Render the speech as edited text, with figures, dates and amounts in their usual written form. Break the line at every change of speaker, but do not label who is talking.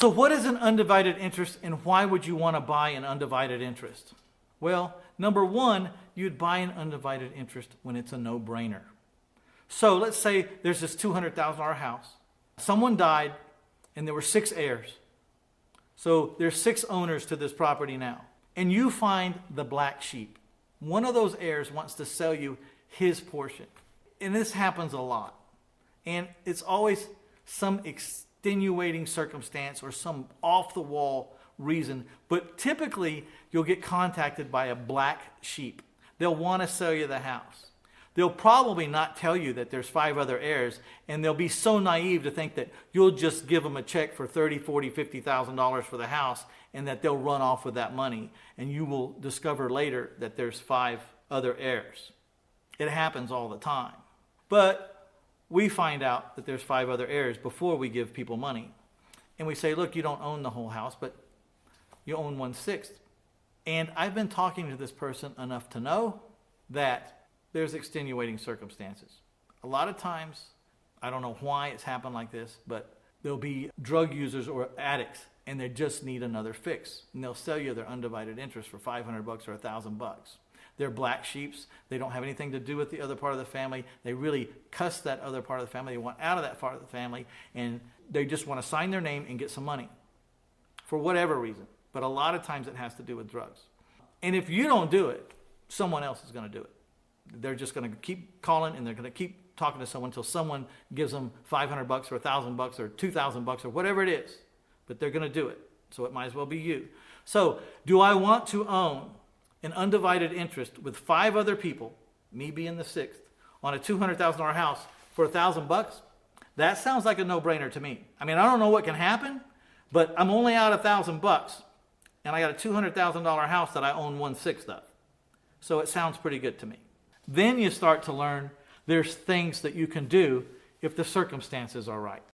So what is an undivided interest, and why would you want to buy an undivided interest? Well, number one, you'd buy an undivided interest when it's a no-brainer. So let's say there's this $200,000 house. Someone died, and there were 6 heirs. So there's 6 owners to this property now. And you find the black sheep. One of those heirs wants to sell you his portion. And this happens a lot. And it's always some extenuating circumstance or some off-the-wall reason. But typically, you'll get contacted by a black sheep. They'll want to sell you the house. They'll probably not tell you that there's 5 other heirs, and they'll be so naive to think that you'll just give them a check for $30,000, $40,000, $50,000 for the house, and that they'll run off with that money, and you will discover later that there's 5 other heirs. It happens all the time. But we find out that there's 5 other heirs before we give people money. And we say, look, you don't own the whole house, but you own 1/6. And I've been talking to this person enough to know that there's extenuating circumstances. A lot of times, I don't know why it's happened like this, but there'll be drug users or addicts, and they just need another fix. And they'll sell you their undivided interest for $500 or $1,000. They're black sheeps. They don't have anything to do with the other part of the family. They really cuss that other part of the family. They want out of that part of the family, and they just want to sign their name and get some money for whatever reason. But a lot of times it has to do with drugs. And if you don't do it, someone else is going to do it. They're just going to keep calling, and they're going to keep talking to someone until someone gives them $500 or $1,000 or $2,000 or whatever it is. But they're going to do it. So it might as well be you. So do I want to own an undivided interest with 5 other people, me being the 6th, on a $200,000 house for $1,000? That sounds like a no-brainer to me. I mean, I don't know what can happen, but I'm only out $1,000, and I got a $200,000 house that I own 1/6 of. So it sounds pretty good to me. Then you start to learn there's things that you can do if the circumstances are right.